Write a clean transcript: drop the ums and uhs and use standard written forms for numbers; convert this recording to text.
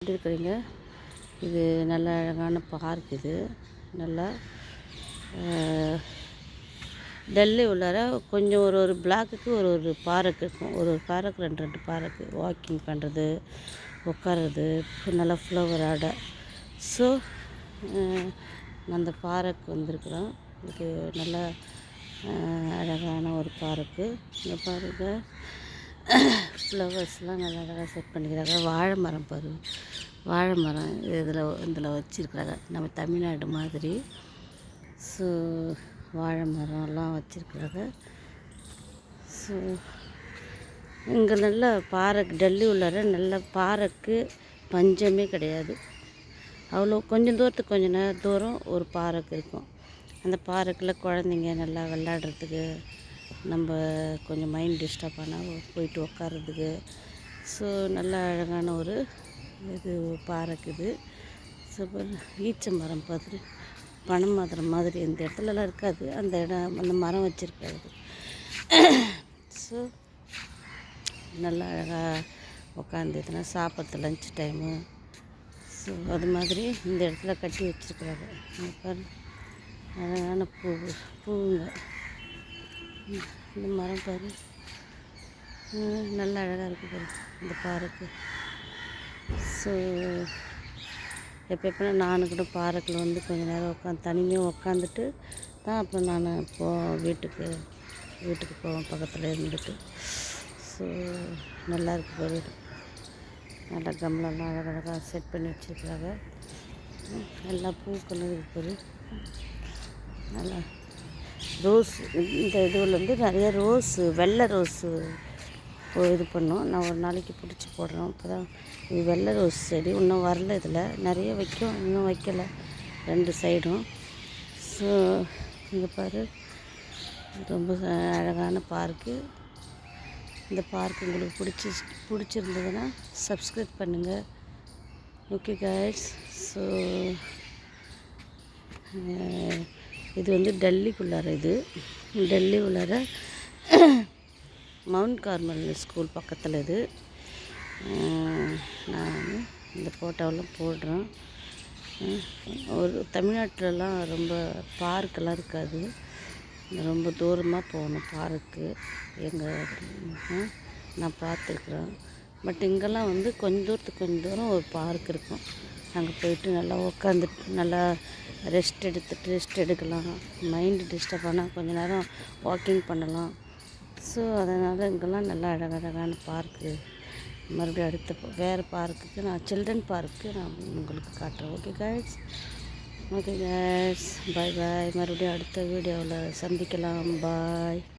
எப்படி இருக்கிறீங்க? இது நல்ல அழகான பார்க். இது நல்லா டெல்லி உள்ளார கொஞ்சம் ஒரு பிளாக்குக்கு ஒரு பார்க் இருக்கும். ஒரு பார்க் ரெண்டு பார்க்கு வாக்கிங் பண்ணுறது, உட்கார்றது, நல்லா ஃப்ளவரோட. ஸோ அந்த பார்க் வந்திருக்குறோம். இது நல்லா அழகான ஒரு பார்க்கு. இங்கே பாருங்கள், ஃப்ளவர்ஸ்லாம் நல்லா அழகாக செட் பண்ணிக்கிறாங்க. வாழை மரம் பாரு, வாழை மரம் இதில் வச்சுருக்குறாங்க. நம்ம தமிழ்நாடு மாதிரி. ஸோ வாழை மரம்லாம் வச்சுருக்குறாங்க. ஸோ இங்கே நல்ல பார்க், டெல்லி உள்ளார நல்ல பார்க்கு பஞ்சமே கிடையாது. அவ்வளோ கொஞ்சம் தூரத்துக்கு கொஞ்சம் நேரம் தூரம் ஒரு பார்க் இருக்கும். அந்த பார்க்கில் குழந்தைங்க நல்லா விளையாடுறதுக்கு, நம்ம கொஞ்சம் மைண்ட் டிஸ்டர்ப் ஆனால் போயிட்டு உட்கார்றதுக்கு. ஸோ நல்ல அழகான ஒரு இது பார்க் இது. ஸோ ஈச்ச மரம் பார்த்துட்டு பனை மரம் மாதிரி இந்த இடத்துலலாம் இருக்காது. அந்த அந்த மரம் வச்சுருக்காது. ஸோ நல்லா அழகாக உட்காந்துதுன்னா சாப்பிட்றது லஞ்ச் டைமு. ஸோ அது மாதிரி இந்த இடத்துல கட்டி வச்சுருக்குறாங்க. பாரு, அழகான பூவுங்க. இந்த மரம் பாரு, நல்லா அழகாக இருக்குது பாரு இந்த பார்க்கு. ஸோ எப்போ நான் கூட பார்க்கில் வந்து கொஞ்சம் நேரம் தனிமையாக உட்காந்துட்டு தான் அப்புறம் நான் வீட்டுக்கு போவேன், பக்கத்தில் இருந்துட்டு. ஸோ நல்லா இருக்குது பாரு, நல்லா கம்லெல்லாம் அழகழகாக செட் பண்ணி வச்சுருக்குறாங்க. எல்லா பூக்களும் இருக்குது. நல்லா ரோஸ், இந்த இதுவில் வந்து நிறைய ரோஸு, வெள்ளை ரோஸு இது பண்ணோம். நான் ஒரு நாளைக்கு பிடிச்சி போடுறோம். அப்போ தான் இது வெள்ளை ரோஸ் செடி இன்னும் வரல. இதில் நிறைய வைக்கும், இன்னும் வைக்கலை ரெண்டு சைடும். ஸோ இங்கே பாரு, ரொம்ப அழகான பார்க்கு. இந்த பார்க் உங்களுக்கு பிடிச்சிருந்ததுன்னா சப்ஸ்கிரைப் பண்ணுங்கள். Okay guys. ஸோ இது வந்து டெல்லிக்குள்ளார, இது டெல்லி உள்ளார மவுண்ட் கார்மல் ஸ்கூல் பக்கத்தில். இது நான் இந்த ஃபோட்டோவெல்லாம் போடுறேன். ஒரு தமிழ்நாட்டிலலாம் ரொம்ப பார்க்கெல்லாம் இருக்காது, ரொம்ப தூரமாக போகணும் பார்க்கு. நான் பார்த்துருக்குறேன். பட் இங்கெல்லாம் வந்து கொஞ்சம் தூரம் ஒரு பார்க் இருக்கும். அங்கே போயிட்டு நல்லா உட்காந்துட்டு நல்லா ரெஸ்ட் எடுக்கலாம். மைண்டு டிஸ்டர்ப் ஆனால் கொஞ்சம் நேரம் வாக்கிங் பண்ணலாம். ஸோ அதனால் இங்கெல்லாம் நல்லா அழகழகான பார்க்கு. மறுபடியும் அடுத்த வேறு பார்க்குக்கு நான் சில்ட்ரன் பார்க்கு நான் உங்களுக்கு காட்டுறேன். ஓகே கைஸ், ஓகே கைஸ், பாய் பாய். மறுபடியும் அடுத்த வீடியோவில் சந்திக்கலாம். பாய்.